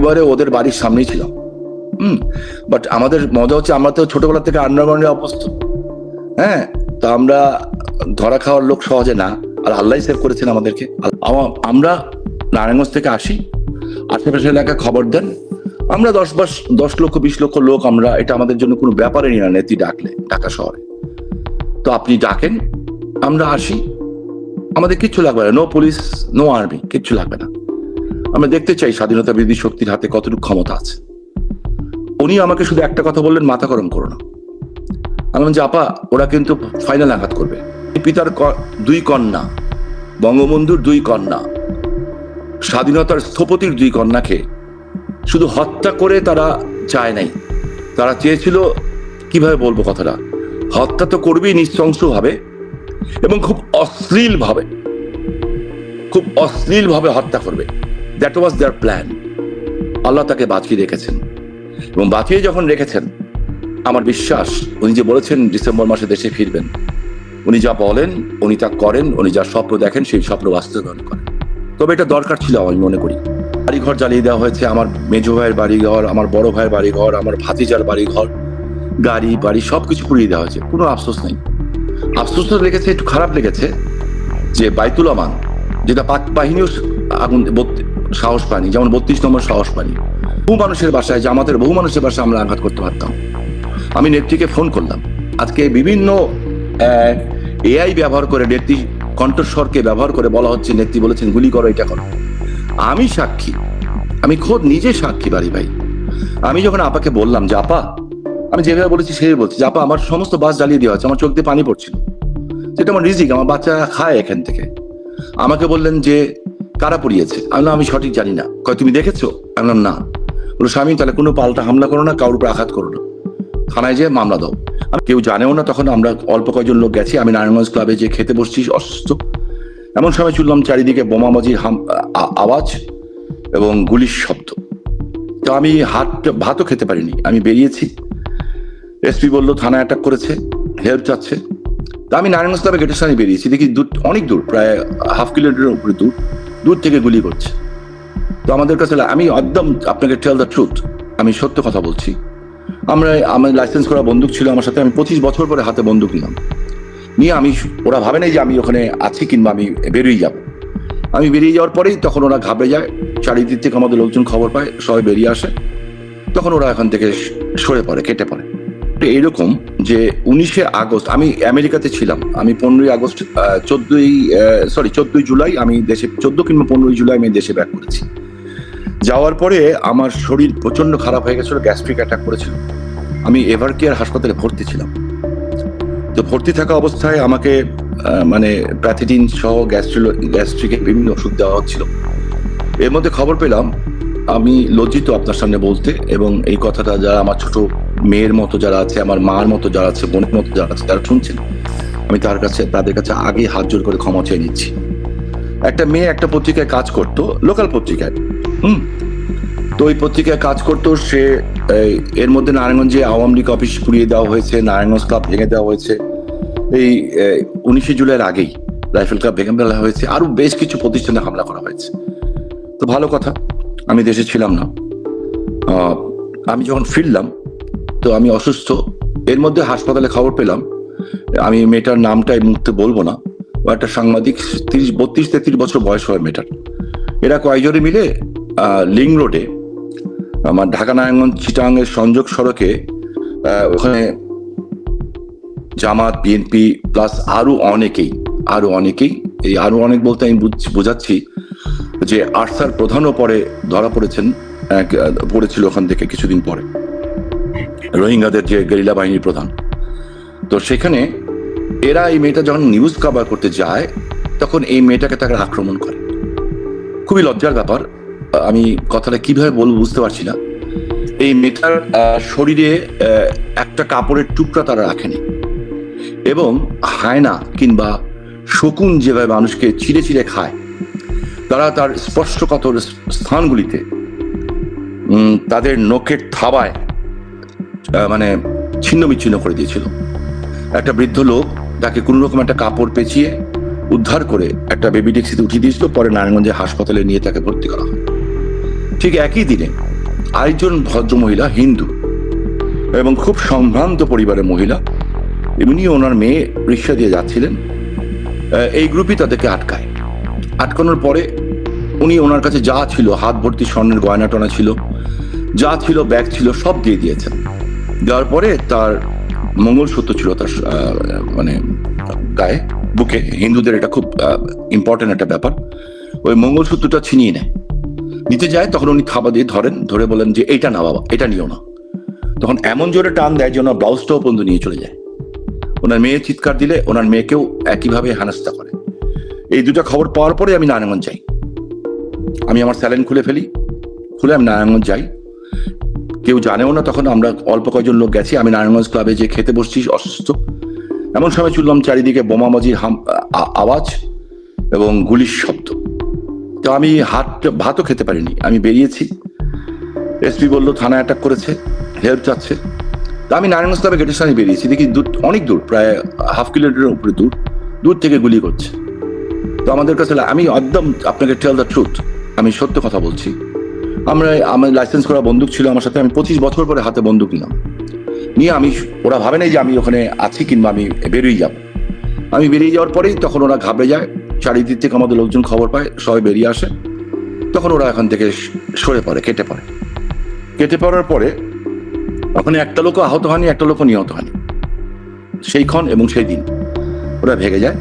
একেবারে ওদের বাড়ির সামনেই ছিলাম। বাট আমাদের মজা হচ্ছে, আমরা তো ছোটবেলা থেকে আন্ডারগ্রাউন্ডে অভ্যস্ত। হ্যাঁ, তো আমরা ধরা খাওয়ার লোক সহজে না, আর আল্লাহ সেভ করেছেন আমাদেরকে। আমরা নারায়ণগঞ্জ থেকে আসি, আশেপাশে এলাকা খবর দেন, আমরা 10 লক্ষ 20 লক্ষ লোক, আমরা এটা আমাদের জন্য কোনো ব্যাপারই না নেত্রী ডাকলে, ঢাকা শহরে। তো আপনি ডাকেন, আমরা আসি, আমাদের কিচ্ছু লাগবে না, নো পুলিশ নো আর্মি, কিচ্ছু লাগবে না। আমরা দেখতে চাই স্বাধীনতা বিরোধী শক্তির হাতে কতটুকু ক্ষমতা আছে। উনি আমাকে শুধু একটা কথা বললেন, মাথা গরম করো না। আমি বললাম যে আপা, ওরা কিন্তু ফাইনাল আঘাত করবে। পিতার 2 কন্যা, বঙ্গবন্ধুর 2 কন্যা, স্বাধীনতার স্থপতির 2 কন্যাকে শুধু হত্যা করে তারা চায় নাই, তারা চেয়েছিল, কিভাবে বলবো কথাটা, হত্যা তো করবেই নৃশংস ভাবে এবং খুব অশ্লীল ভাবে হত্যা করবে। That was there plan. আল্লাহ তাকে বাঁচিয়ে রেখেছেন, এবং বাঁচিয়ে যখন রেখেছেন, আমার বিশ্বাস উনি যে বলেছেন ডিসেম্বর মাসে দেশে ফিরবেন, উনি যা বলেন উনি তা করেন, উনি যা স্বপ্ন দেখেন সেই স্বপ্ন বাস্তবায়ন করেন। তবে এটা দরকার ছিল, আমি মনে করি। বাড়িঘর জ্বালিয়ে দেওয়া হয়েছে, আমার মেজো ভাইয়ের বাড়িঘর, আমার বড় ভাইয়ের বাড়িঘর, আমার ভাতিজার বাড়িঘর, গাড়ি বাড়ি সবকিছু পুড়িয়ে দেওয়া হয়েছে। কোনো আফসোস নেই। আফসোস লেগেছে, একটু খারাপ লেগেছে যে বাইতুল আমান, যেটা পাক বাহিনীও আগুন সাহস পায়নি, যেমন 32 নম্বর সাহস পায়নি। বহু মানুষের বাসায়, জামাতের বহু মানুষের বাসায় আমরা আঘাত করতে পারতাম। আমি নেত্রীকে ফোন করলাম। আজকে বিভিন্ন এআই ব্যবহার করে, নেত্রী কণ্ঠস্বরকে ব্যবহার করে বলা হচ্ছে, নেত্রী বলেছেন গুলি করো, এটা করো। আমি সাক্ষী, আমি খোদ নিজে সাক্ষী বাড়ি ভাই। আমি যখন আপাকে বললাম যে আপা, আমি যেভাবে বলেছি সেই বলছি, যে আপা আমার সমস্ত বাস জ্বালিয়ে দেওয়া হচ্ছে, আমার চোখ দিয়ে পানি পড়ছিল, যেটা আমার রিজিক, আমার বাচ্চা খায় এখান থেকে। আমাকে বললেন যে কারা পুড়িয়েছে? আমি বললাম আমি সঠিক জানি না। কয় তুমি দেখেছো? আমি বললাম না। বলো স্বামী, তাহলে কোনো পাল্টা হামলা করো না, কারোর উপর আঘাত করো না, থানায় যেয়ে মামলা দাও। কেউ জানেও না, তখন আমরা অল্প কয়েকজন লোক গেছি। আমি নারায়ণগঞ্জ ক্লাবে যে খেতে বসছি অসুস্থ, এমন সময় শুনলাম চারিদিকে বোমাবাজির আওয়াজ এবং গুলির শব্দ। তো আমি ভাতও খেতে পারিনি, আমি বেরিয়েছি। এসপি বললো থানা অ্যাটাক করেছে, হেল্প চাচ্ছে। তা আমি নারায়ণগঞ্জ ক্লাবে গেটের সামনে বেরিয়েছি, দেখি অনেক দূর, প্রায় হাফ কিলোমিটারের উপরে দূর থেকে গুলি করছে। তো আমাদের কাছে, আমি একদম আপনাকে টেল দ্য ট্রুথ, আমি সত্য কথা বলছি। আমার লাইসেন্স করা বন্দুক ছিল আমার সাথে, আমি 25 বছর পরে হাতে বন্দুক নিলাম, নিয়ে ওরা ভাবে নাই যে আমি ওখানে আছি কিংবা আমি বেরিয়ে যাব। আমি বেরিয়ে যাওয়ার পরেই তখন ওরা ঘাবড়ে যায়, চারিদিক থেকে আমাদের লোকজন খবর পায়, সবাই বেরিয়ে আসে, তখন ওরা এখান থেকে সরে পড়ে, কেটে পড়ে। এইরকম যে 19শে আগস্ট আমি আমেরিকাতে ছিলাম, আমি 15ই আগস্ট 14ই জুলাই আমি দেশে, 14 কিংবা 15ই জুলাই আমি দেশে ব্যাক করেছি। যাওয়ার পরে আমার শরীর প্রচন্ড খারাপ হয়ে গেছিল, গ্যাস্ট্রিক অ্যাটাক করেছিল। আমি এভার কেয়ার হাসপাতালে ভর্তি ছিলাম। তো ভর্তি থাকা অবস্থায় আমাকে মানে প্যাথিডিন সহ গ্যাস্ট্রিকের বিভিন্ন ওষুধ দেওয়া হচ্ছিল। এর মধ্যে খবর পেলাম, আমি লজ্জিত আপনার সামনে বলতে, এবং এই কথাটা যারা আমার ছোট মেয়ের মতো যারা আছে, আমার মার মতো যারা আছে, বোনের মতো যারা আছে, যারা শুনছেন, আমি তাদের কাছে আগে হাত জোর করে ক্ষমা চেয়ে নিচ্ছি। একটা মেয়ে একটা পত্রিকায় কাজ করতো, লোকাল পত্রিকায়, তো ওই পত্রিকায় কাজ করতো সে। এর মধ্যে নারায়ণগঞ্জে আওয়ামী লীগ অফিস পুড়িয়ে দেওয়া হয়েছে, নারায়ণগঞ্জ ক্লাব ভেঙে দেওয়া হয়েছে, এই 19শে জুলাইয়ের আগেই রাইফেল ক্লাব ভেঙে ফেলা হয়েছে, আরো বেশ কিছু প্রতিষ্ঠানে হামলা করা হয়েছে। তো ভালো কথা, আমি দেশে ছিলাম না। আমি যখন ফিরলাম, তো আমি অসুস্থ। এর মধ্যে হাসপাতালে খবর পেলাম, আমি মেয়েটার নামটা এই মুহূর্তে বলবো না, ও একটা সাংবাদিক, 32-33 বছর বয়স হয় মেয়েটার। এরা কয়েকজনে মিলে লিং রোডে, আমার ঢাকা নারায়ণগঞ্জ চিটাগাংয়ের সংযোগ সড়কে, ওখানে জামাত, বিএনপি প্লাস আরো অনেকেই, এই আরো অনেক বলতে আমি বোঝাচ্ছি যে আরসার প্রধানও পরে ধরা পড়েছিল ওখান থেকে কিছুদিন পরে, রোহিঙ্গাদের যে গেরিলা বাহিনীর প্রধান। তো সেখানে এরা এই মেয়েটা যখন নিউজ কভার করতে যায়, তখন এই মেয়েটাকে তাকে আক্রমণ করে। খুবই লজ্জার ব্যাপার, আমি কথাটা কিভাবে বলবো বুঝতে পারছি না। এই মেয়েটার শরীরে একটা কাপড়ের টুকরা তারা রাখেনি, এবং হায়না কিংবা শকুন যেভাবে মানুষকে চিড়ে চিড়ে খায়, তারা তার স্পর্শকাতর স্থানগুলিতে তাদের নখের থাবায় মানে ছিন্ন বিচ্ছিন্ন করে দিয়েছিল। একটা বৃদ্ধ লোক তাকে কোন রকম একটা কাপড় পেঁচিয়ে উদ্ধার করে একটা বেবি ট্যাক্সিতে উঠিয়ে দিয়েছিল, পরে নারায়ণগঞ্জে হাসপাতালে নিয়ে তাকে ভর্তি করা হয়। ঠিক একই দিনে আরেকজন ভদ্র মহিলা, হিন্দু এবং খুব সম্ভ্রান্ত পরিবারের মহিলা, এমনি ওনার মেয়ে রিক্সা দিয়ে যাচ্ছিলেন। এই গ্রুপই তাদেরকে আটকানোর পরে উনি ওনার কাছে যা ছিল, হাত ভর্তি স্বর্ণের গয়না টনা ছিল, যা ছিল, ব্যাগ ছিল, সব দিয়ে দিয়েছেন। দেওয়ার পরে তার মঙ্গলসূত্র ছিল তার মানে গায়ে, বুকে। হিন্দুদের এটা খুব ইম্পর্টেন্ট একটা ব্যাপার। ওই মঙ্গলসূত্রটা ছিনিয়ে নেয়, নিতে যায়। তখন উনি থাবা দিয়ে ধরে বলেন যে এইটা না বাবা, এটা নিও না। তখন এমন জোরে টান দেয় যে ওনার ব্লাউজটাও পর্যন্ত নিয়ে চলে যায়। ওনার মেয়ে চিৎকার দিলে ওনার মেয়েকেও একইভাবে হেনস্থা করে। এই দুটা খবর পাওয়ার পরে আমি নারায়ণগঞ্জ যাই। আমি আমার স্যালাইন খুলে আমি নারায়ণগঞ্জ যাই। কেউ জানেও না, তখন আমরা অল্প কয়েকজন লোক গেছি। আমি নারায়ণগঞ্জ ক্লাবে যে খেতে বসছি অসুস্থ, এমন সময় শুনলাম চারিদিকে বোমাবাজির আওয়াজ এবং গুলির শব্দ। তো আমি ভাতও খেতে পারিনি, আমি বেরিয়েছি। এসপি বললো থানা অ্যাটাক করেছে, হেল্প চাচ্ছে। তো আমি নারায়ণগঞ্জ ক্লাবে গেটের সামনে বেরিয়েছি, দেখি অনেক দূর, প্রায় হাফ কিলোমিটারের উপরে দূর থেকে গুলি করছে। তো আমাদের কাছে, আমি একদম আপনাকে টেল দ্য ট্রুথ, আমি সত্য কথা বলছি। আমার লাইসেন্স করা বন্দুক ছিল আমার সাথে। আমি 25 বছর পরে হাতে বন্দুক নিলাম, নিয়ে ওরা ভাবে নাই যে আমি ওখানে আছি কিংবা আমি বেরিয়ে যাব। আমি বেরিয়ে যাওয়ার পরেই তখন ওরা ঘাবড়ে যায়। চারিদিক থেকে আমাদের লোকজন খবর পায়, সবাই বেরিয়ে আসে। তখন ওরা এখান থেকে সরে পড়ে, কেটে পড়ার পরে ওখানে একটা লোক আহত হয়নি, একটা লোক নিহত হয়নি সেইক্ষণ এবং সেই দিন। ওরা ভেগে যায়।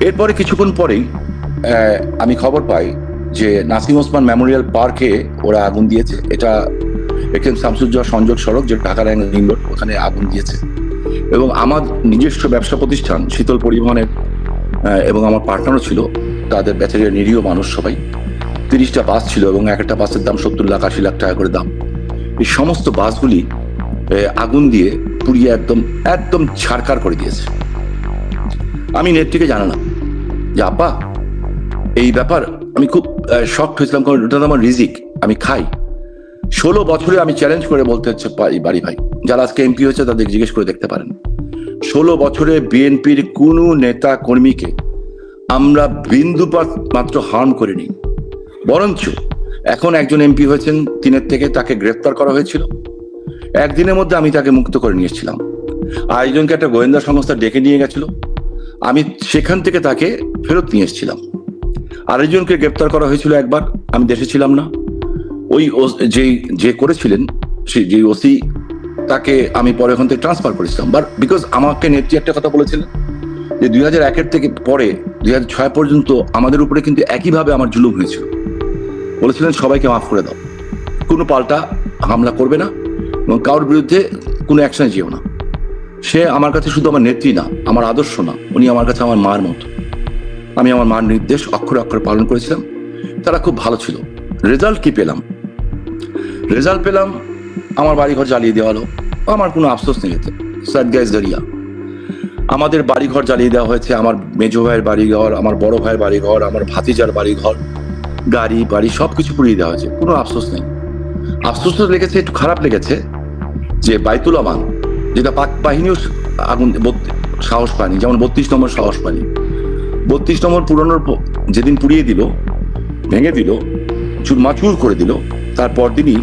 এরপরে কিছুক্ষণ পরেই আমি খবর পাই যে নাসিম ওসমান মেমোরিয়াল পার্কে ওরা আগুন দিয়েছে। এটা এখানে শামসুজ্জোহা সংযোগ সড়ক, যে ঢাকা রিং রোড, ওখানে আগুন দিয়েছে। এবং আমার নিজস্ব ব্যবসা প্রতিষ্ঠান শীতল পরিবহনের এবং আমার পার্টনারও ছিল, তাদের ব্যাটারিয়া নিরীহ মানুষ সবাই। 30টা বাস ছিল এবং একটা বাসের দাম 70 লাখ 80 লাখ টাকা করে দাম। এই সমস্ত বাসগুলি আগুন দিয়ে পুড়িয়ে একদম ছারখার করে দিয়েছে। আমি নেত্রীকে জানালাম যে আব্বা এই ব্যাপার। আমি খুব শকড হয়েছিলাম, কারণ ওটা তো আমার রিজিক, আমি খাই। 16 বছরে আমি চ্যালেঞ্জ করে বলতে হচ্ছে বাড়ি ভাই, যারা আজকে এমপি হয়েছে তাদের জিজ্ঞেস করে দেখতে পারেন। 16 বছরে বিএনপির কোন নেতা কর্মীকে আমরা বিন্দুপাত মাত্র হার্ম করিনি। বরঞ্চ এখন একজন এমপি হয়েছেন 3 থেকে, তাকে গ্রেফতার করা হয়েছিল। একদিনের মধ্যে আমি তাকে মুক্ত করে নিয়ে এসেছিলাম। আরেকজনকে একটা গোয়েন্দা সংস্থা ডেকে নিয়ে গেছিল, আমি সেখান থেকে তাকে ফেরত নিয়ে এসেছিলাম। আরেকজনকে গ্রেফতার করা হয়েছিল একবার, আমি দেশে ছিলাম না। ওই যে করেছিলেন যে ওসি, তাকে আমি পরে ওখান থেকে ট্রান্সফার করেছিলাম। বাট বিকজ আমাকে নেত্রী একটা কথা বলেছিলেন যে 2001 থেকে পরে 2006 পর্যন্ত আমাদের উপরে কিন্তু একইভাবে আমার জুলুম হয়েছিল। বলেছিলেন সবাইকে মাফ করে দাও, কোনো পাল্টা হামলা করবে না এবং কারোর বিরুদ্ধে কোনো অ্যাকশনে যেও না। সে আমার কাছে শুধু আমার নেত্রী না, আমার আদর্শ না, উনি আমার কাছে আমার মার মতো। আমি আমার মার নির্দেশ অক্ষরে অক্ষরে পালন করেছিলাম। তারা খুব ভালো ছিল। রেজাল্ট কি পেলাম? রেজাল্ট পেলাম আমার বাড়িঘর জ্বালিয়ে দেওয়া হলো। আমার কোনো আফসোস নেই এতে, স্যাড গ্যাস দাঁড়িয়া। আমাদের বাড়িঘর জ্বালিয়ে দেওয়া হয়েছে, আমার মেজো ভাইয়ের বাড়িঘর, আমার বড় ভাইয়ের বাড়িঘর, আমার ভাতিজার বাড়িঘর, গাড়ি বাড়ি সবকিছু পুড়িয়ে দেওয়া হয়েছে। কোনো আফসোস নেই। আফসোস তো লেগেছে, একটু খারাপ লেগেছে যে বাইতুল আমান, যেটা পাক বাহিনীও আগুন সাহস পায়নি, যেমন 32 নম্বর সাহস পায়নি। 32 নম্বর পুরানোর যেদিন পুড়িয়ে দিল, ভেঙে দিল, চুরমাচুর করে দিল, তারপর দিনই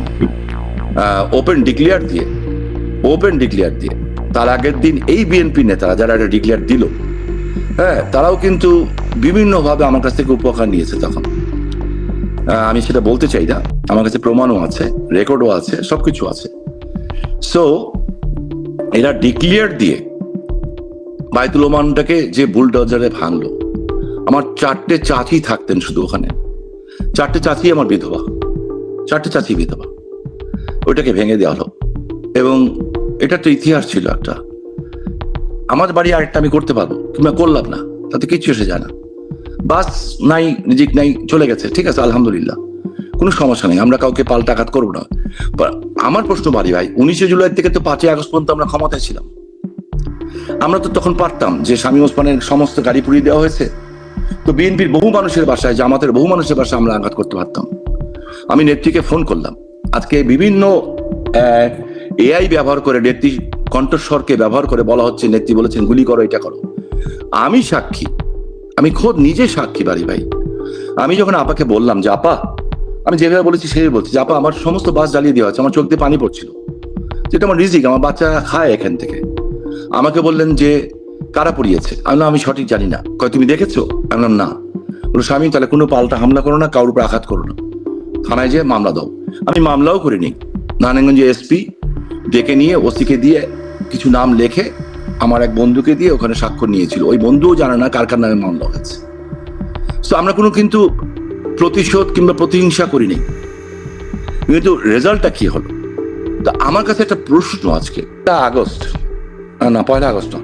ওপেন ডিক্লেয়ার দিয়ে তার আগের দিন এই বিএনপি নেতারা যারা এটা ডিক্লেয়ার দিল, হ্যাঁ, তারাও কিন্তু বিভিন্নভাবে আমার কাছ থেকে উপহার নিয়েছে। তখন আমি সেটা বলতে চাই না, আমার কাছে প্রমাণও আছে, রেকর্ডও আছে, সবকিছু আছে। সো এরা ডিক্লেয়ার দিয়ে বাইতুল ওমানটাকে যে বুলডোজারে ভাঙলো। আমার 4টে চাচি থাকতেন শুধু ওখানে, 4টে চাচি আমার বিধবা, 4টে চাচি বিধবা। ওইটাকে ভেঙে দেওয়া হলো এবং এটা তো ইতিহাস ছিল একটা। আমার বাড়ি আরেকটা আমি করতে পারবো কিংবা করলাম না, তাতে কিচ্ছু এসে যায় না। বাস নাই, রিজিক নাই, চলে গেছে, ঠিক আছে, আলহামদুলিল্লাহ, কোনো সমস্যা নেই। আমরা কাউকে পাল্টা আঘাত করবো না। আমার প্রশ্ন বাড়ি ভাই, 19 জুলাই থেকে তো 5 আগস্ট পর্যন্ত আমরা ক্ষমতায় ছিলাম। আমরা তো তখন পারতাম যে শামীম ওসমানের সমস্ত গাড়ি পুড়িয়ে দেওয়া হয়েছে, তো বিএনপির বহু মানুষের বাসায়, জামাতের বহু মানুষের বাসায় আমরা আঘাত করতে পারতাম। আমি নেত্রীকে ফোন করলাম। আজকে বিভিন্ন এআই ব্যবহার করে, নেত্রী কণ্ঠস্বরকে ব্যবহার করে বলা হচ্ছে, নেত্রী বলেছেন গুলি করো, এটা করো। আমি সাক্ষী, আমি খোদ নিজে সাক্ষী বাড়ি ভাই। আমি যখন আপাকে বললাম যে আপা আমি যেভাবে বলেছি সেই বলছি যে আপা আমার সমস্ত বাস জ্বালিয়ে দেওয়া হচ্ছে, আমার চোখ দিয়ে পানি পড়ছিল, যেটা আমার রিজিক, আমার বাচ্চা খায় এখান থেকে। আমাকে বললেন যে কারা পড়িয়েছে, আমি বললাম আমি সঠিক জানি না। কয় তুমি দেখেছো? আমি বললাম না। বলো স্বামী তাহলে কোনো পাল্টা হামলা করো না, কারোর উপর আঘাত করো না, থানায় যেয়ে মামলা দাও। আমি মামলাও করিনি, নারায়ণগঞ্জে এসপি ডেকে নিয়ে ওসিকে দিয়ে কিছু নাম লেখে আমার এক বন্ধুকে দিয়ে ওখানে স্বাক্ষর নিয়েছিল। ওই বন্ধুও জানে না কার কার নামে মামলা হয়েছে। তো আমরা কোনো কিন্তু প্রতিশোধ কিংবা প্রতিহিংসা করিনি, কিন্তু রেজাল্টটা কি হলো? তা আমার কাছে একটা প্রশ্ন আজকে, আগস্ট না 1 আগস্ট না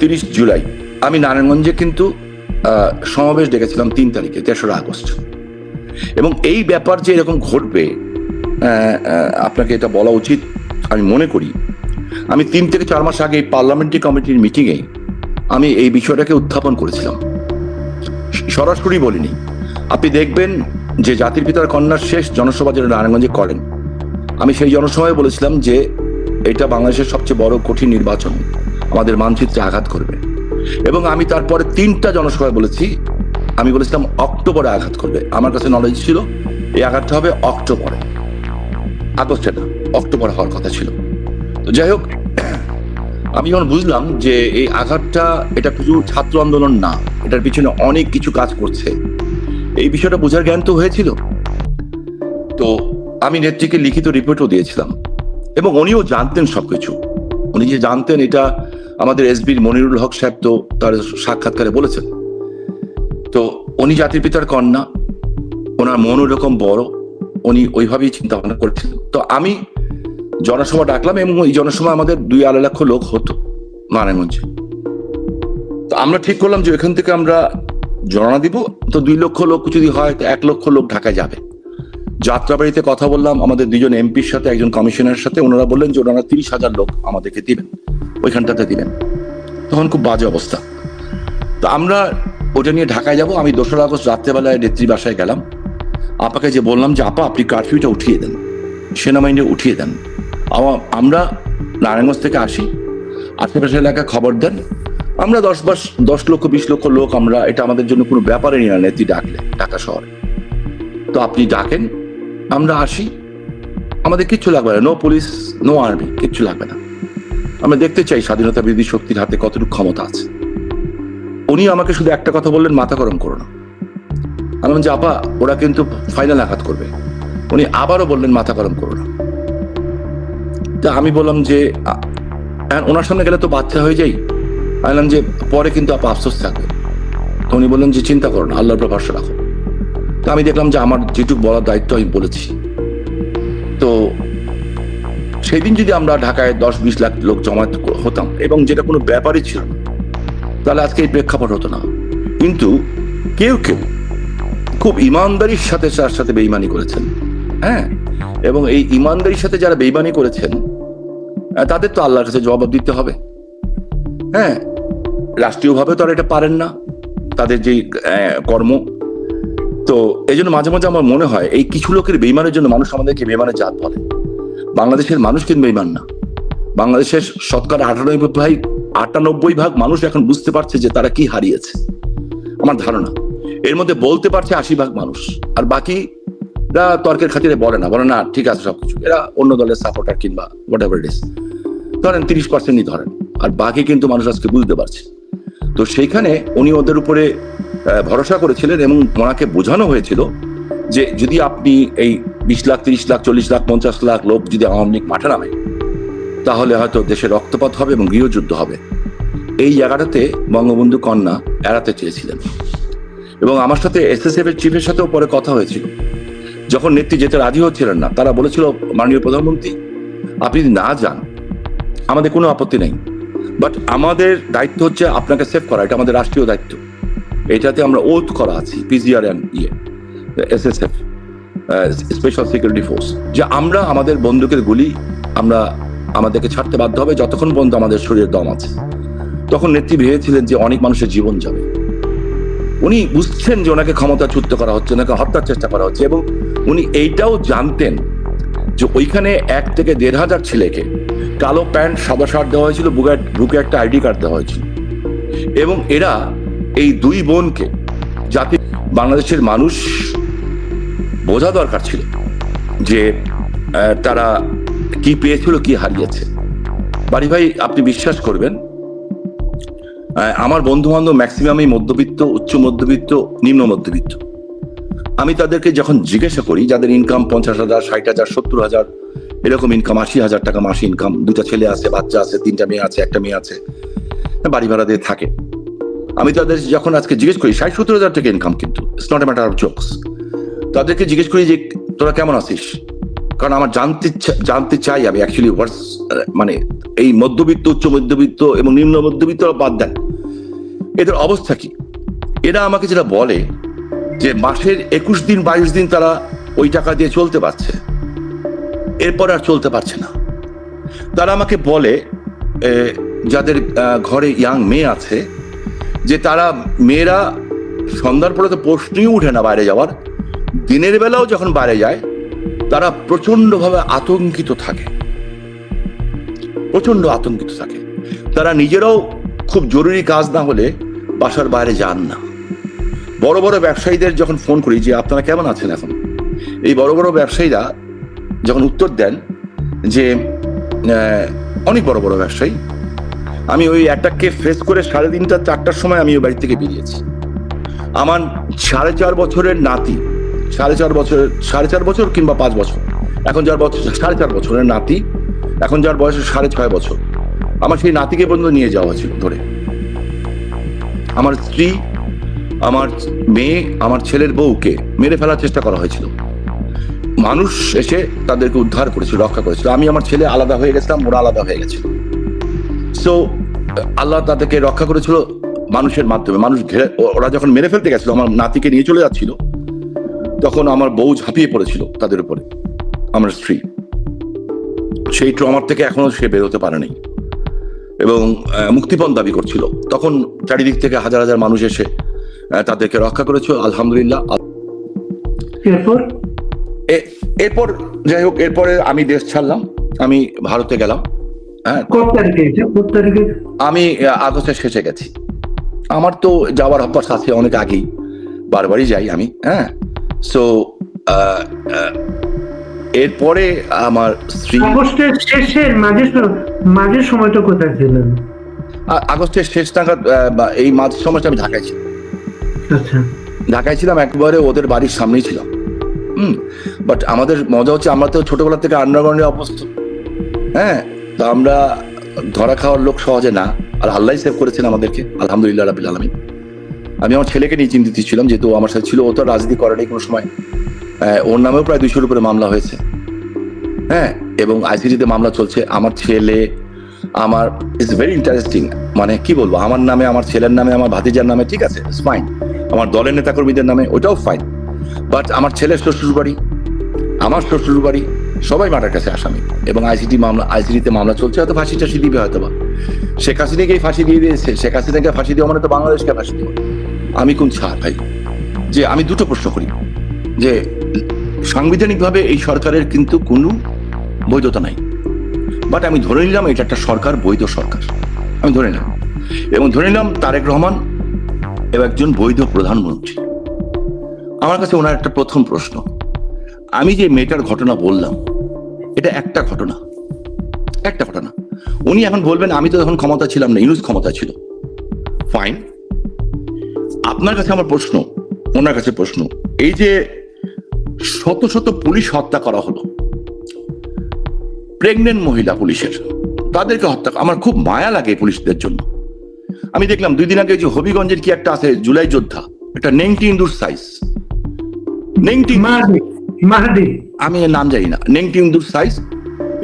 30 জুলাই আমি নারায়ণগঞ্জে কিন্তু সমাবেশ ডেকেছিলাম 3 তারিখে 3রা আগস্ট। এবং এই ব্যাপার যে এরকম ঘটবে আপনাকে এটা বলা উচিত আমি মনে করি। আমি 3 থেকে 4 মাস আগে পার্লামেন্টারি কমিটির মিটিংয়ে আমি এই বিষয়টাকে উত্থাপন করেছিলাম, সরাসরি বলিনি। আপনি দেখবেন যে জাতির পিতার কন্যার শেষ জনসভা যেটা নারায়ণগঞ্জে করেন, আমি সেই জনসভায় বলেছিলাম যে এটা বাংলাদেশের সবচেয়ে বড় কঠিন নির্বাচন, আমাদের মানচিত্রে আঘাত করবে। এবং আমি তারপরে 3টা জনসভায় বলেছি, আমি বলেছিলাম অক্টোবরে আঘাত করবে। আমার কাছে নলেজ ছিল এই আঘাতটা হবে অক্টোবরে, আগস্টে না, অক্টোবরে হওয়ার কথা ছিল। তো যাই হোক, আমি যখন বুঝলাম যে এই আঘাতটা এটা শুধু ছাত্র আন্দোলন না, এটার পিছনে অনেক কিছু কাজ করছে, এই বিষয়টা বোঝার জ্ঞান তো হয়েছিল। তো আমি নেত্রীকে লিখিত রিপোর্টও দিয়েছিলাম এবং উনিও জানতেন সবকিছু। উনি যে জানতেন এটা আমাদের এসবির মনিরুল হক সাহেব তো তার সাক্ষাৎকারে বলেছেন। তো উনি জাতির পিতার কন্যা, ওনার মন ওরকম বড়, উনি ওইভাবেই চিন্তা ভাবনা করেছিলেন। তো আমি জনসভা ডাকলাম এবং এই জনসভা আমাদের 2-2.5 লক্ষ লোক হতো নারায়ণগঞ্জে। তো আমরা ঠিক করলাম যে এখান থেকে আমরা জননা দিব, তো 2 লক্ষ লোক যদি হয় তো 1 লক্ষ লোক ঢাকায় যাবে। যাত্রাবাড়িতে কথা বললাম আমাদের 2জন এমপির সাথে, একজন কমিশনারের সাথে, ওনারা বললেন যে ওনারা 30,000 লোক আমাদেরকে দিবেন, ওইখানটাতে দিবেন। তখন খুব বাজে অবস্থা। তো আমরা ওটা নিয়ে ঢাকায় যাব। আমি 2রা আগস্ট রাত্রেবেলায় নেত্রী বাসায় গেলাম, আপাকে যে বললাম যে আপা আপনি কারফিউটা উঠিয়ে দেন, সেনাবাহিনী উঠিয়ে দেন, আমরা নারায়ণগঞ্জ থেকে আসি, আশেপাশে এলাকা খবর দেন, আমরা 10 লক্ষ 20 লক্ষ লোক, আমরা এটা আমাদের জন্য কোনো ব্যাপারে নিয়ে না নেত্রী ডাকলে ঢাকা শহরে। তো আপনি ডাকেন, আমরা আসি, আমাদের কিচ্ছু লাগবে না, নো পুলিশ নো আর্মি, কিচ্ছু লাগবে না। আমরা দেখতে চাই স্বাধীনতা বিরোধী শক্তির হাতে কতটুকু ক্ষমতা আছে। উনি আমাকে শুধু একটা কথা বললেন, মাথা গরম করো না। আমি বললাম যে আপা ওরা কিন্তু ফাইনাল আঘাত করবে। উনি আবারও বললেন মাথা গরম করো না। তা আমি বললাম যে ওনার সামনে গেলে তো বাচ্চা হয়ে যাই। আমি বললাম যে পরে কিন্তু আপা আফসোস থাকবে। তো উনি বললেন যে চিন্তা করো না, আল্লাহর উপর ভরসা রাখো। তো আমি দেখলাম যে আমার যেটুকু বলার দায়িত্ব আমি বলেছি। তো সেই দিন যদি আমরা ঢাকায় 10-20 লাখ লোক জমায়েত হতাম এবং যেটা কোনো ব্যাপারই ছিল না, তাহলে আজকে এই প্রেক্ষাপট হতো না। কিন্তু কেউ কেউ খুব ইমানদারির সাথে তার সাথে বেইমানি করেছেন, হ্যাঁ, এবং এই ইমানদারির সাথে যারা বেইমানি করেছেন তাদের তো আল্লাহর কাছে জবাব দিতে হবে। হ্যাঁ, রাষ্ট্রীয়ভাবে তো আর এটা পারেন না, তাদের যে কর্ম। তো এই জন্য মাঝে মাঝে আমার মনে হয় এই কিছু লোকের বেইমানের জন্য মানুষ আমাদেরকে বেইমানের জাত বলে। বাংলাদেশের মানুষ কিন্তু বেইমান না। বাংলাদেশের শতকরা 98% মানুষ এখন বুঝতে পারছে যে তারা কি হারিয়েছে। আমার ধারণা এর মধ্যে বলতে পারছে 80% মানুষ, আর বাকিরা তর্কের খাতিরে বলে না ঠিক আছে সবকিছু, এরা অন্য দলের সাপোর্টার কিংবা হোয়াট এভার ইট ইজ, ধরেন 30%ই ধরেন, আর বাকি কিন্তু মানুষ আজকে বুঝতে পারছে। তো সেইখানে উনি ওদের উপরে ভরসা করেছিলেন এবং ওনাকে বোঝানো হয়েছিল যে যদি আপনি এই 20 লাখ 30 লাখ 40 লাখ 50 লাখ লোক যদি আওয়ামী লীগ মাঠে নামে, তাহলে হয়তো দেশে রক্তপাত হবে এবং গৃহযুদ্ধ হবে। এই জায়গাটাতে বঙ্গবন্ধু কন্যা এড়াতে চেয়েছিলেন। এবং আমার সাথে এসএসএফ এর চিফের সাথেও পরে কথা হয়েছিল, যখন নেত্রী যেতে রাজি হচ্ছিলেন না, তারা বলেছিল মাননীয় প্রধানমন্ত্রী আপনি যদি না যান আমাদের কোনো আপত্তি নেই, বাট আমাদের দায়িত্ব হচ্ছে আপনাকে সেভ করা, এটা আমাদের রাষ্ট্রীয় দায়িত্ব। এটাতে আমরা ওথ করা আছি, PGR and SSF special security force, যে আমরা আমাদের বন্দুকের গুলি আমাদেরকে ছাড়তে বাধ্য হবে যতক্ষণ পর্যন্ত আমাদের শরীরে দম আছে। তখন নেত্রী ভেবেছিলেন যে অনেক মানুষের জীবন যাবে। উনি বুঝছেন যে ওনাকে ক্ষমতাচ্যুত করা হচ্ছে, ওনাকে হত্যার চেষ্টা করা হচ্ছে, এবং উনি এইটাও জানতেন যে ওইখানে 1 থেকে 1,500 ছেলেকে কালো প্যান্ট সাদা শার্ট দেওয়া হয়েছিল, বুকে একটা আইডি কার্ড দেওয়া হয়েছিল, এবং এরা এই 2 বোনকে জাতি বাংলাদেশের মানুষ বোঝা দরকার ছিল যে তারা কি পেয়েছিল, কি হারিয়েছে। বাড়ি ভাই, আপনি বিশ্বাস করবেন, আমার বন্ধু বান্ধব ম্যাক্সিমামই মধ্যবিত্ত, উচ্চ মধ্যবিত্ত, নিম্ন মধ্যবিত্ত। আমি তাদেরকে যখন জিজ্ঞাসা করি, যাদের ইনকাম 50,000, 60,000, 70,000 এরকম ইনকাম, 80,000 টাকা মাসে ইনকাম, 2টা ছেলে আছে, বাচ্চা আছে, 3টা মেয়ে আছে, 1টা মেয়ে আছে, বাড়ি ভাড়া দিয়ে থাকে, আমি তাদের যখন আজকে জিজ্ঞেস করি 60-70,000 টাকা ইনকাম, কিন্তু it's not a matter of jokes, তাদেরকে জিজ্ঞেস করি যে তোরা কেমন আছিস, কারণ আমার জানতে চাই আমি অ্যাকচুয়ালি হোয়াটস, মানে এই মধ্যবিত্ত, উচ্চ মধ্যবিত্ত এবং নিম্ন মধ্যবিত্ত বাদ দেন, এদের অবস্থা কি। এরা আমাকে যেটা বলে যে মাসের 21 দিন 22 দিন তারা ওই টাকা দিয়ে চলতে পারছে, এরপর আর চলতে পারছে না। তারা আমাকে বলে যাদের ঘরে ইয়াং মেয়ে আছে, যে তারা মেয়েরা সন্ধ্যার পরে তো প্রশ্নই উঠে না বাইরে যাওয়ার, দিনের বেলাও যখন বাইরে যায় তারা প্রচন্ডভাবে আতঙ্কিত থাকে, প্রচন্ড আতঙ্কিত থাকে। তারা নিজেরাও খুব জরুরি কাজ না হলে বাসার বাইরে যান না। বড় বড় ব্যবসায়ীদের যখন ফোন করি যে আপনারা কেমন আছেন এখন, এই বড় বড় ব্যবসায়ীরা যখন উত্তর দেন যে অনেক বড় বড় ব্যবসায়ী, আমি ওই অ্যাটাককে ফেস করে 3:30 4টার সময় আমি ওই বাড়ি থেকে বেরিয়েছি। আমার 4.5 বছরের নাতি, 4.5 বছর কিংবা 5 বছর, এখন যার বছর 4.5 বছরের নাতি, এখন যার বয়স 6.5 বছর, আমার সেই নাতিকে পর্যন্ত নিয়ে যাওয়া হয়েছিল ধরে। আমার স্ত্রী, আমার মেয়ে, আমার ছেলের বউকে মেরে ফেলার চেষ্টা করা হয়েছিল। মানুষ এসে তাদেরকে উদ্ধার করেছিল, রক্ষা করেছিল। আমি, আমার ছেলে আলাদা হয়ে গেছিলাম, ওরা আলাদা হয়ে গেছিল। সো আল্লাহ তাদেরকে রক্ষা করেছিল মানুষের মাধ্যমে। মানুষ ঘিরে, ওরা যখন মেরে ফেলতে গেছিল, আমার নাতিকে নিয়ে চলে যাচ্ছিল, তখন আমার বউ ঝাঁপিয়ে পড়েছিল তাদের উপরে, আমার স্ত্রী। সেই ট্রমার থেকে এখনো সে বেরোতে পারেনি এবং মুক্তিপণ দাবি করছিল। তখন চারিদিক থেকে হাজার হাজার মানুষ এসে তাদেরকে রক্ষা করেছিল, আলহামদুলিল্লাহ। এরপর যাই হোক, এরপরে আমি দেশ ছাড়লাম, আমি ভারতে গেলাম। হ্যাঁ, আমি আগস্টের শেষে গেছি। আমার তো যাওয়ার অভ্যাস আছে অনেক আগেই, বারবারই যাই আমি। হ্যাঁ, সো এরপরে আমার স্ত্রী, আগস্টের শেষের মাঝের সময়টা কোথায় ছিলেন? আগস্টের শেষ নাগাদ, এই মাঝ সময়টা আমি ঢাকায় ছিলাম। আচ্ছা, ঢাকায় ছিলাম, একবারে ওদের বাড়ির সামনেই ছিলাম। বাট আমাদের মজা হচ্ছে, আমরা তো ছোটবেলা থেকে আন্ডারগ্রাউন্ডে অবস্থ। হ্যাঁ, তো আমরা ধরা খাওয়ার লোক সহজে না, আর আল্লাহ সেভ করেছেন আমাদেরকে, আলহামদুলিল্লাহ রাব্বিল আলামিন। আমি আমার ছেলেকে নিয়ে চিন্তিত ছিলাম, যেহেতু আমার সাথে ছিল, ও তো রাজনীতি করেনি কোনো সময়। ওর নামেও প্রায় 200-র উপরে মামলা হয়েছে। হ্যাঁ, এবং আইসিটিতে মামলা চলছে। আমার ছেলে, আমার ইটস ভেরি ইন্টারেস্টিং, মানে কি বলবো, আমার নামে, আমার ছেলের নামে, আমার ভাতিজার নামে, ঠিক আছে, ইটস ফাইন। আমার দলের নেতাকর্মীদের নামে, ওটাও ফাইন। বাট আমার ছেলের শ্বশুর বাড়ি, আমার শ্বশুর বাড়ি, সবাই মার্ডার কাছে আসামি। এবং আইসিটিতে মামলা চলছে, হয়তো ফাঁসি টাসি দিবে হয়তো বা। শেখ হাসিনাকেই ফাঁসি দিয়ে দিয়েছে, শেখ হাসিনাকে ফাঁসি দেওয়া মানে তো বাংলাদেশকে ফাঁসি দেওয়া। আমি কোন ছাড় ভাই? যে আমি দুটো প্রশ্ন করি, যে সাংবিধানিকভাবে এই সরকারের কিন্তু কোনো বৈধতা নাই, বাট আমি ধরে নিলাম এটা একটা সরকার, বৈধ সরকার আমি ধরে নিলাম, এবং ধরে নিলাম তারেক রহমান এবং একজন বৈধ প্রধানমন্ত্রী। আমার কাছে ওনার একটা প্রথম প্রশ্ন, আমি যে মেয়েটার ঘটনা বললাম, এটা একটা ঘটনা। উনি এখন বলবেন আমি তো এখন ক্ষমতা ছিলাম না, ইউনুস ক্ষমতা ছিল, ফাইন। আপনার কাছে আমার প্রশ্ন, ওনার কাছে প্রশ্ন, এই যে শত শত পুলিশ হত্যা করা হলো, প্রেগনেন্ট মহিলা পুলিশের, তাদেরকে হত্যা, আমার খুব মায়া লাগে পুলিশদের জন্য। আমি দেখলাম 2 দিন আগে যে হবিগঞ্জের কি একটা আছে, জুলাই যোদ্ধা, একটা নেংটি ইন্দুর সাইজ, নেংটি মাহাদি, আমি এর নাম জানি না, নেংটি ইন্দুর সাইজ,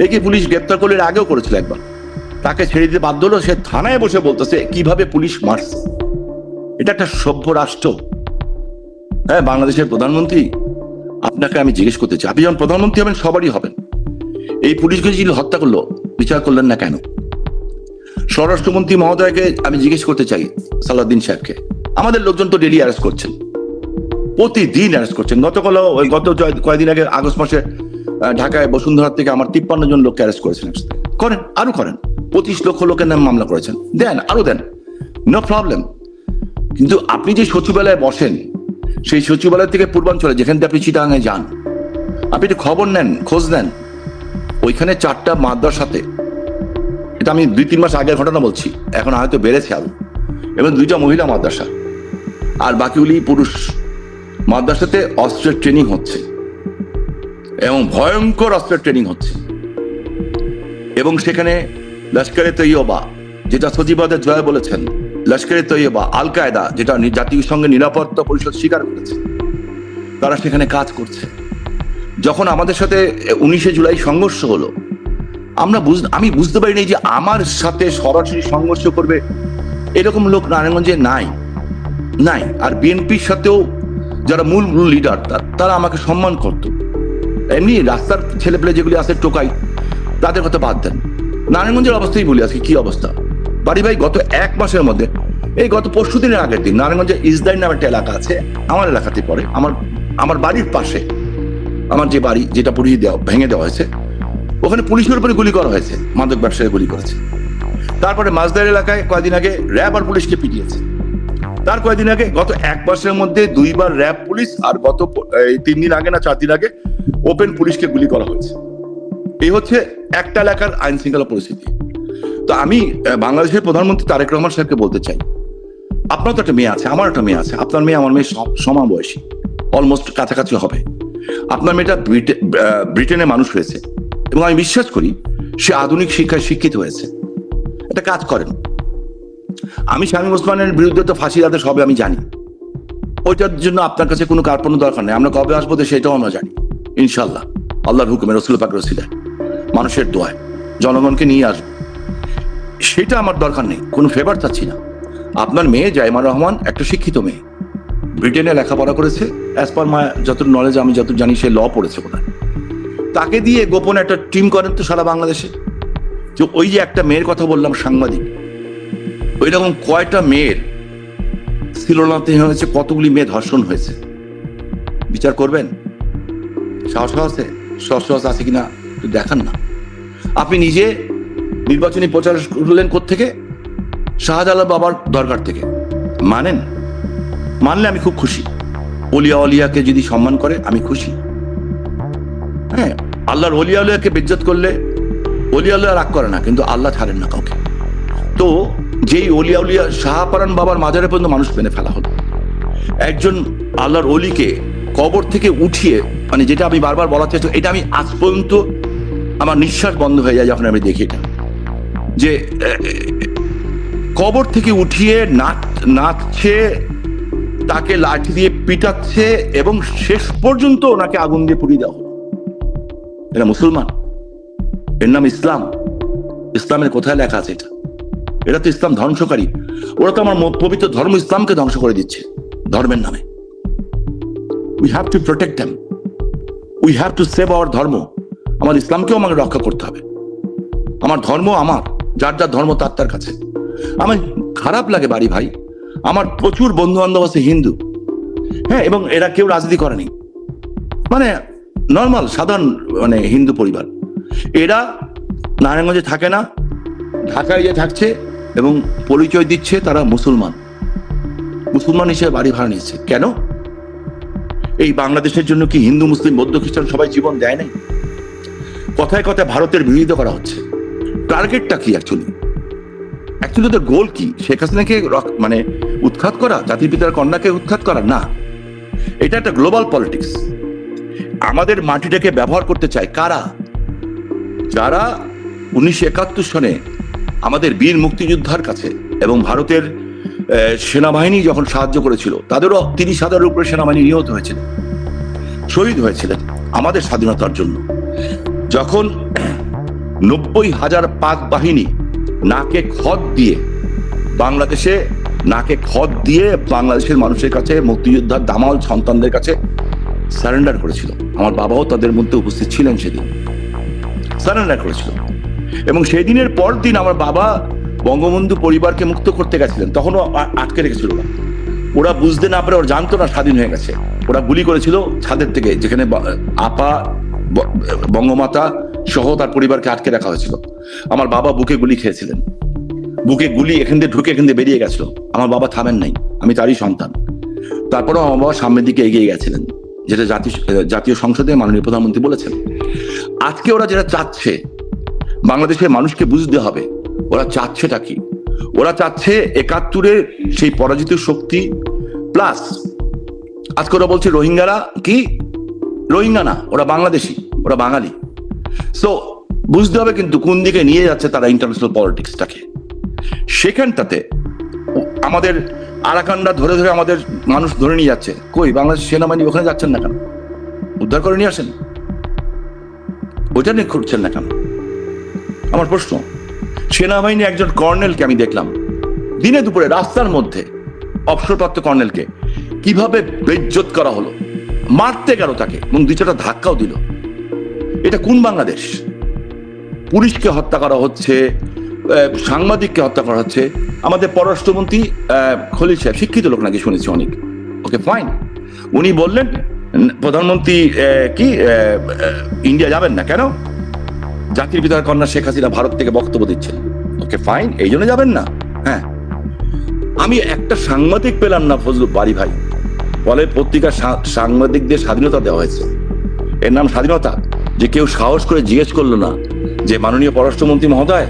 একে পুলিশ গ্রেপ্তার করলে আগেও করেছিল একবার, তাকে ছেড়ে দিতে বাধ্য হলো। সে থানায় বসে বলতেছে কিভাবে পুলিশ মারছে। এটা একটা সভ্য রাষ্ট্র? হ্যাঁ, বাংলাদেশের প্রধানমন্ত্রী, আপনাকে আমি জিজ্ঞেস করতে চাই, আপনি যখন প্রধানমন্ত্রী হবেন, সবারই হবেন, এই পুলিশকে যে হত্যা করলো বিচার করলেন না কেন? স্বরাষ্ট্রমন্ত্রী মহোদয়কে আমি জিজ্ঞেস করতে চাই, সালাউদ্দিন সাহেবকে, আমাদের লোকজন তো ডেলি অ্যারেস্ট করছেন, প্রতিদিন অ্যারেস্ট করছেন। গত কয়েকদিন আগে আগস্ট মাসে ঢাকায় বসুন্ধরা থেকে আমার 53 জন লোককে অ্যারেস্ট করেছেন। করেন, আরো করেন, 25 লক্ষ লোকের নামে মামলা করেছেন, দেন, আরো দেন, নো প্রবলেম। কিন্তু আপনি যে সচিবালয়ে বসেন, সেই সচিবালয় থেকে পূর্বাঞ্চলে, যেখান থেকে আপনি চিটাগাঙে যান, আপনি একটু খবর নেন, খোঁজ নেন, ওইখানে 4টা মাদ্রাসাতে, এটা আমি 2-3 মাস আগের ঘটনা বলছি, এখন হয়তো বেড়েছে আরো, এবং 2টা মহিলা মাদ্রাসা আর বাকিগুলি পুরুষ মাদ্রাসাতে অস্ত্রের ট্রেনিং হচ্ছে, এবং ভয়ঙ্কর অস্ত্রের ট্রেনিং হচ্ছে। এবং সেখানে লস্করে তৈয়বা, যেটা সচিবালয়ের জয় বলেছেন, লস্করে তৈয়বা, আল কায়দা, যেটা জাতিসংঘ নিরাপত্তা পরিষদ স্বীকার করেছে, তারা সেখানে কাজ করছে। যখন আমাদের সাথে 19শে জুলাই সংঘর্ষ হলো, আমি বুঝতে পারিনি যে আমার সাথে সরাসরি সংঘর্ষ করবে এরকম লোক নারায়ণগঞ্জে নাই। আর বিএনপির সাথেও যারা মূল লিডার, তারা আমাকে সম্মান করত। এমনি রাস্তার ছেলেপেলে যেগুলি আছে টোকাই, তাদের কথা বাদ দেন। নারায়ণগঞ্জের অবস্থাই বলি আজকে কি অবস্থা। বাড়ি ভাই, গত 1 মাসের মধ্যে, এই গত পরশু দিনের আগের দিন, নারায়ণগঞ্জে ইসদাইন নামে একটা এলাকা আছে, আমার এলাকাতে পড়ে, আমার বাড়ির পাশে, আমার যে বাড়ি যেটা ভেঙে দেওয়া হয়েছে, ওখানে পুলিশের উপরে গুলি করা হয়েছে, মাদক ব্যবসায়ী গুলি করেছে। তারপরে মাঝদার এলাকায় কয়েকদিন আগে র্যাব আর পুলিশকে পিটিয়েছে। তার কয়েকদিন আগে, গত 1 মাসের মধ্যে 2বার র্যাব পুলিশ, আর গত 3 দিন আগে না 4 দিন আগে ওপেন পুলিশকে গুলি করা হয়েছে। এই হচ্ছে একটা এলাকার আইন শৃঙ্খলা পরিস্থিতি। তো আমি বাংলাদেশের প্রধানমন্ত্রী তারেক রহমান সাহেবকে বলতে চাই, আপনার তো একটা মেয়ে আছে, আমার একটা মেয়ে আছে, আপনার মেয়ে আমার মেয়ে সমবয়সী, অলমোস্ট কাছাকাছি হবে। আপনার মেয়েটা ব্রিটেনে মানুষ হয়েছে, এবং আমি বিশ্বাস করি সে আধুনিক শিক্ষায় শিক্ষিত হয়েছে। একটা কাজ করেন, আমি শামীম ওসমানের বিরুদ্ধে তো ফাঁসির আদেশ হবে আমি জানি, ওইটার জন্য আপনার কাছে কোনো কার্পণ্য দরকার নেই। আমরা কবে আসবো সেটাও আমরা জানি, ইনশাল্লাহ, আল্লাহর হুকুমে, রসুল পাক রসিলায়, মানুষের দোয়ায় জনগণকে নিয়ে আসবো। সেটা আমার দরকার নেই, কোনো ফেভার চাচ্ছি না। আপনার মেয়ে জাইমা রহমান একটা শিক্ষিত মেয়ে, ব্রিটেনে লেখাপড়া করেছে, অ্যাজ পার মাই যত নলেজ, আমি যত জানি সে ল পড়েছে বোধহয়। তাকে দিয়ে গোপনে একটা টিম করেন তো সারা বাংলাদেশে, যে ওই যে একটা মেয়ের কথা বললাম, সাংবাদিক, ওই রকম কয়টা মেয়ের শ্লীলতাহানি হয়েছে, কতগুলি মেয়ে ধর্ষণ হয়েছে, বিচার করবেন? সাহস আছে কিনা একটু দেখান না। আপনি নিজে নির্বাচনী প্রচার করলেন কোত্থেকে? শাহজালাল বাবার দরকার থেকে। মানলে আমি খুব খুশি। অলিয়াকে যদি সম্মান করে আমি খুশি। হ্যাঁ, আল্লাহর অলিয়াকে বেজ্জত করলে অলিয়া রাগ করে না, কিন্তু আল্লাহ ছাড়েন না কাউকে। তো যেই অলিয়া শাহপারান বাবার মাজারে পর্যন্ত মানুষ মেনে ফেলা হলো, একজন আল্লাহর অলিকে কবর থেকে উঠিয়ে, মানে যেটা আমি বারবার বলার চেষ্টা, এটা আমি আজ পর্যন্ত আমার নিঃশ্বাস বন্ধ হয়ে যায় যখন আমি দেখি এটা, যে কবর থেকে উঠিয়ে নাচছে, তাকে লাঠি দিয়ে পিটাচ্ছে, এবং শেষ পর্যন্ত ওনাকে আগুন দিয়ে পুড়িয়ে দেওয়া হলো। এরা মুসলমান? এর নাম ইসলাম? ইসলামের কোথায় লেখা আছে এটা তো ইসলাম ধ্বংসকারী। ওরা তো আমার পবিত্র ধর্ম ইসলামকে ধ্বংস করে দিচ্ছে ধর্মের নামে। We have to protect them, we have to save our ধর্ম। আমার ইসলামকেও আমাকে রক্ষা করতে হবে। আমার ধর্ম আমার, যার যার ধর্ম তার কাছে। আমার খারাপ লাগে বাড়ি ভাই, আমার প্রচুর বন্ধু বান্ধব আছে হিন্দু, হ্যাঁ, এবং এরা কেউ রাজনীতি করেনি, মানে নর্মাল সাধারণ মানে হিন্দু পরিবার। এরা নারায়ণগঞ্জে থাকে না, ঢাকায় যে থাকছে, এবং পরিচয় দিচ্ছে তারা মুসলমান হিসেবে বাড়ি ভাড়া নিচ্ছে। কেন? এই বাংলাদেশের জন্য কি হিন্দু, মুসলিম, বৌদ্ধ, খ্রিস্টান সবাই জীবন দেয় নাই? কথায় কথায় ভারতের বিরোধিতা করা হচ্ছে। টার্গেটটা কি অ্যাকচুয়ালি ওদের গোল কি? শেখ হাসিনাকে মানে উৎখাত করা, জাতির পিতার কন্যাকে উৎখাত করা? না, এটা একটা গ্লোবাল পলিটিক্স। আমাদের মাটিটাকে ব্যবহার করতে চায় কারা? যারা 1971 সনে আমাদের বীর মুক্তিযোদ্ধার কাছে এবং ভারতের সেনাবাহিনী যখন সাহায্য করেছিল, তাদেরও 30,000-এর উপরে সেনাবাহিনী নিহত হয়েছিল, শহীদ হয়েছিলেন আমাদের স্বাধীনতার জন্য। যখন 90,000 পাক বাহিনী নাকে খত দিয়ে বাংলাদেশের মানুষের কাছে, মুক্তিযোদ্ধার দামাল সন্তানদের কাছে সারেন্ডার করেছিল, আমার বাবাও তাদের মধ্যে উপস্থিত ছিলেন, সেদিন সারেন্ডার করেছিল। এবং সেই দিনের পর দিন আমার বাবা বঙ্গবন্ধু পরিবারকে মুক্ত করতে গেছিলেন, তখনও আটকে রেখেছিল। ওরা বুঝতে না পারে, ওরা জানতো না স্বাধীন হয়ে গেছে। ওরা গুলি করেছিল ছাদের থেকে, যেখানে আপা বঙ্গমাতা সহ তার পরিবারকে আটকে রাখা হয়েছিল। আমার বাবা বুকে গুলি খেয়েছিলেন, বুকে গুলি এখান দিয়ে ঢুকে এখান দিয়ে বেরিয়ে গেছিল। আমার বাবা থামেন নাই, আমি তারই সন্তান। তারপরেও আমার বাবা সামনের দিকে এগিয়ে গেছিলেন, যেটা জাতীয় সংসদে মাননীয় প্রধানমন্ত্রী বলেছেন। আজকে ওরা যেটা চাচ্ছে, বাংলাদেশের মানুষকে বুঝতে হবে ওরা চাচ্ছেটা কি। ওরা চাচ্ছে ৭১-এর সেই পরাজিত শক্তি প্লাস আজকে ওরা বলছে রোহিঙ্গারা কি, রোহিঙ্গা না, ওরা বাংলাদেশি, ওরা বাঙালি। সো বুঝতে হবে কিন্তু কোন দিকে নিয়ে যাচ্ছে তারা ইন্টারন্যাশনাল পলিটিক্সটাকে। সেখানটাতে আমাদের আরাকানরা ধরে ধরে আমাদের মানুষ ধরে নিয়ে যাচ্ছে। কই বাংলাদেশ সেনাবাহিনী ওখানে যাচ্ছেন না কেন? উদ্ধার করে নিয়ে আসেন, ওইটা নিয়ে খুঁজছেন না কেন? আমার প্রশ্ন। সেনাবাহিনী একজন কর্নেলকে আমি দেখলাম দিনে দুপুরে রাস্তার মধ্যে, অবসরপ্রাপ্ত কর্নেলকে কিভাবে বেইজ্জত করা হলো, মারতে গেল তাকে এবং ২-৪টা ধাক্কাও দিল। এটা কোন বাংলাদেশ? পুলিশকে হত্যা করা হচ্ছে, সাংবাদিককে হত্যা করা হচ্ছে। আমাদের পররাষ্ট্রমন্ত্রী খলিল সাহেব শিক্ষিত লোক নাকি শুনেছি অনেক, ওকে ফাইন, উনি বললেন প্রধানমন্ত্রী কি ইন্ডিয়া যাবেন না কেন? জাতির পিতার কন্যা শেখ হাসিনা ভারত থেকে বক্তব্য দিচ্ছেন, ওকে ফাইন, এই জন্য যাবেন না। হ্যাঁ, আমি একটা সাংবাদিক পেলাম না ফজলুল বাড়ি ভাই, বলে পত্রিকার সাংবাদিকদের স্বাধীনতা দেওয়া হয়েছে। এর নাম স্বাধীনতা? যে কেউ সাহস করে জিজ্ঞেস করলো না যে মাননীয় পররাষ্ট্রমন্ত্রী মহোদয়,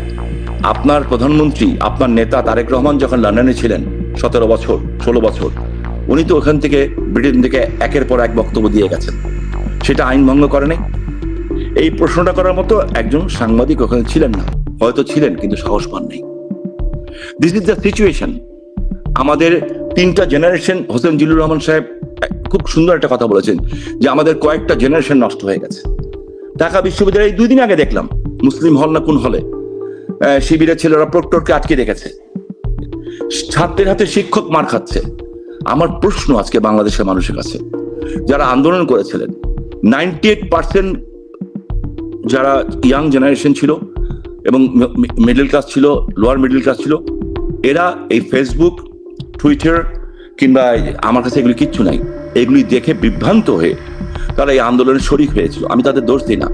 আপনার প্রধানমন্ত্রী, আপনার নেতা তারেক রহমান যখন লন্ডনে ছিলেন 17 বছর 16 বছর, উনি তো ওখান থেকে ব্রিটেন থেকে একের পর এক বক্তব্য দিয়ে গেছেন, সেটা আইন ভঙ্গ করে নাই? এই প্রশ্নটা করার মতো একজন সাংবাদিক ওখানে ছিলেন না, হয়তো ছিলেন কিন্তু সাহস পান নাই। This is the situation. আমাদের 3টা জেনারেশন, হোসেন জিল্লুর রহমান সাহেব খুব সুন্দর একটা কথা বলেছেন যে আমাদের কয়েকটা জেনারেশন নষ্ট হয়ে গেছে। ঢাকা বিশ্ববিদ্যালয়ে 2 দিন আগে দেখলাম, মুসলিম হল না কোন হলে, শিবিরের ছেলেরা প্রক্টরকে আটকে রেখেছে, ছাত্রের হাতে শিক্ষক মার খাচ্ছে। আমার প্রশ্ন আজকে বাংলাদেশের মানুষের কাছে, যারা আন্দোলন করেছিলেন 98% যারা ইয়াং জেনারেশন ছিল এবং মিডল ক্লাস ছিল, লোয়ার মিডল ক্লাস ছিল, এরা এই ফেসবুক, টুইটার কিংবা আমার কাছে এগুলি কিচ্ছু নাই, এগুলি দেখে বিভ্রান্ত হয়ে তারা এই আন্দোলনে শরিক হয়েছিল। আমি তাদের দোষ দিই না।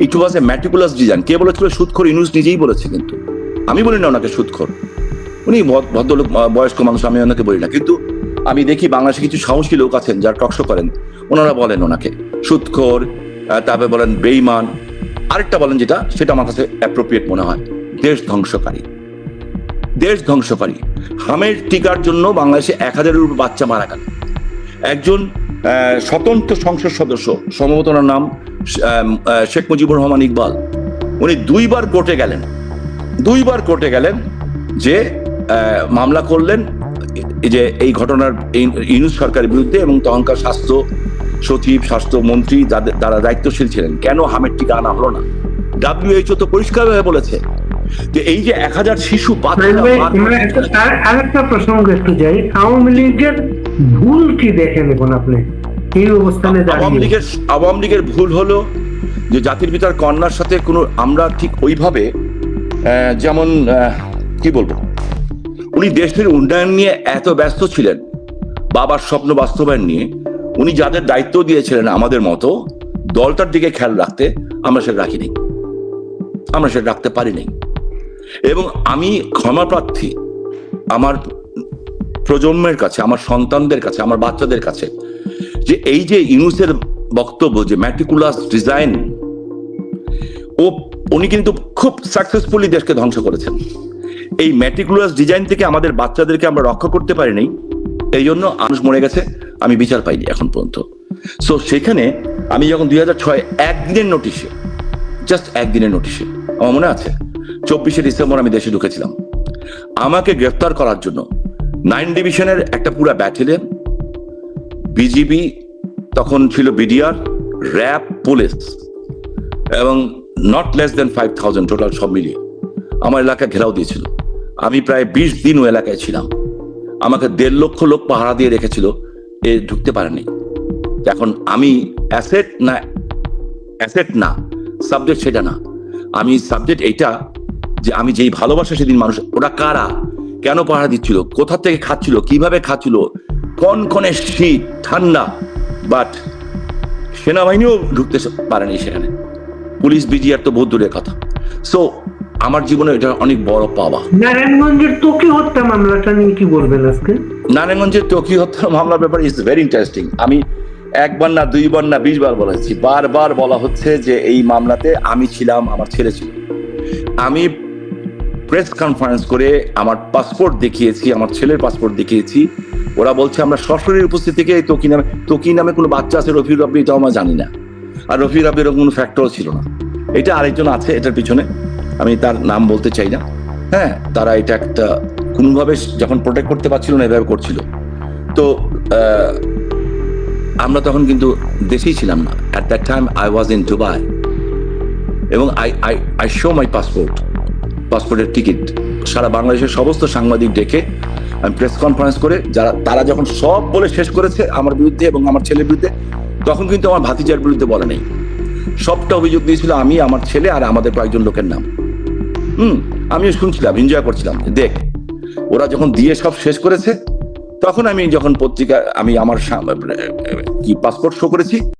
ইট ওয়াজ এ ম্যাটিকুলাস ডিজাইন। কে বলেছিল সুদখোর? ইউনূস নিজেই বলেছে, কিন্তু আমি বলি না ওনাকে সুদখোর, উনি ভদ্রলোক, বয়স্ক মানুষ, আমি ওনাকে বলি না। কিন্তু আমি দেখি বাংলাদেশে কিছু সাহসী লোক আছেন যারা টকশো করেন, ওনারা বলেন ওনাকে সুদখোর, তারপরে বলেন বেঈমান, আরেকটা বলেন যেটা, সেটা আমার কাছে অ্যাপ্রোপ্রিয়েট মনে হয়, দেশ ধ্বংসকারী। দেশ ধ্বংসকারী। হামের টিকার জন্য বাংলাদেশে 1000-এর উপর বাচ্চা মারা গেল। একজন স্বতন্ত্র সংসদ সদস্য, সম্ভবত ওনার নাম শেখ মুজিবুর রহমান ইকবাল, উনি 2বার কোর্টে গেলেন যে মামলা করলেন যে এই ঘটনার ইউনূস সরকারের বিরুদ্ধে, এবং তখনকার স্বাস্থ্য সচিব, স্বাস্থ্যমন্ত্রী যারা দায়িত্বশীল ছিলেন, কেন হামের টিকা আনা হলো না? WHO তো পরিষ্কারভাবে বলেছে যে এই যে 1000 শিশু আরেকটা প্রসঙ্গ একটু যাই, আওয়ামী লীগের ভুল কি দেখেন এখন আপনি এই অবস্থানে দাঁড়িয়ে? আওয়ামী লীগের ভুল হলো যে জাতির পিতার কন্যার সাথে কোনো, আমরা ঠিক ওইভাবে যেমন কি বলবো, উনি দেশের উন্নয়ন নিয়ে এত ব্যস্ত ছিলেন, বাবার স্বপ্ন বাস্তবায়ন নিয়ে, উনি যাদের দায়িত্ব দিয়েছিলেন আমাদের মতো দলটার দিকে খেয়াল রাখতে, আমরা সেটা রাখিনি, আমরা সেটা রাখতে পারি নাই। এবং আমি ক্ষমা প্রার্থী আমার প্রজন্মের কাছে, আমার সন্তানদের কাছে, আমার বাচ্চাদের কাছে, যে এই যে ইউনূসের বক্তব্য যে ম্যাটিকুলাস ডিজাইন, উনি কিন্তু খুব সাকসেসফুলি দেশকে ধ্বংস করেছেন। এই ম্যাটিকুলাস ডিজাইন থেকে আমাদের বাচ্চাদেরকে আমরা রক্ষা করতে পারিনি, এই জন্য মানুষ মরে গেছে, আমি বিচার পাইনি এখন পর্যন্ত। সো সেখানে আমি যখন 2006 একদিনের নোটিশে, জাস্ট একদিনের নোটিশে, আমার মনে আছে 24শে ডিসেম্বর আমি দেশে ঢুকেছিলাম, আমাকে গ্রেফতার করার জন্য 9 ডিভিশনের একটা পুরো ব্যাটালিয়ন, বিজিবি তখন ছিল, বিডিআর, র্যাব, পুলিশ, এবং নট লেস দেন 5000 টোটাল সব মিলিয়ে আমার এলাকা ঘেরাও দিয়েছিল। আমি প্রায় 20 দিন ওই এলাকায় ছিলাম। আমাকে 1.5 লক্ষ লোক পাহারা দিয়ে রেখেছিল, এ ঢুকতে পারেনি। এখন আমি অ্যাসেট না সাবজেক্ট, সেটা না, আমি সাবজেক্ট এইটা যে আমি যেই ভালোবাসা সেদিন মানুষ, ওরা কারা, কেন পাহারা দিচ্ছিল, কোথা থেকে খাচ্ছিল, কিভাবে খাচ্ছিল, কনকনে শীত ঠান্ডা, বাট সেনাবাহিনীও ঢুকতে পারেনি সেখানে, পুলিশ বিজিআর তো বহুত দূরের কথা। সো আমার জীবনে এটা অনেক বড় পাওয়া। নারায়ণগঞ্জের তোকে হত্যা মামলাটা নিয়ে কি বলবেন আজকে? নারায়ণগঞ্জের টকি হত্যার মামলার ব্যাপারে ইজ ভেরি ইন্টারেস্টিং। আমি একবার না, দুইবার না, 20 বার বলেছি, বারবার বলা হচ্ছে যে এই মামলাতে আমি ছিলাম, আমার ছেলে ছিল। আমি প্রেস কনফারেন্স করে আমার পাসপোর্ট দেখিয়েছি, আমার ছেলের পাসপোর্ট দেখিয়েছি। ওরা বলছে আমরা সশরীর উপস্থিতি থেকে তকি নামে কোনো বাচ্চা আছে, রফিউর রাব্বি, এটাও আমরা জানি না। আর রফিউর রাব্বির এরকম কোনো ফ্যাক্টরও ছিল না। এটা আরেকজন আছে এটার পিছনে, আমি তার নাম বলতে চাই না। হ্যাঁ, তারা এটা একটা কোনোভাবে যখন প্রোটেক্ট করতে পারছিল না, এভাবে করছিল। তো আমরা তখন কিন্তু দেশেই ছিলাম না। At that time I was in Dubai, এবং আই শো মাই পাসপোর্টের টিকিট সারা বাংলাদেশের সমস্ত সাংবাদিক ডেকে আমি প্রেস কনফারেন্স করে, তারা যখন সব বলে শেষ করেছে আমার বিরুদ্ধে এবং আমার ছেলের বিরুদ্ধে, তখন কিন্তু আমার ভাতিজার বিরুদ্ধে বলে নেই। সবটা অভিযোগ দিয়েছিল আমি, আমার ছেলে আর আমাদের কয়েকজন লোকের নাম। আমিও শুনছিলাম, এনজয় করছিলাম। দেখ, ওরা যখন দিয়ে সব শেষ করেছে, তখন আমি যখন পত্রিকা আমি আমার কি পাসপোর্ট শো করেছি,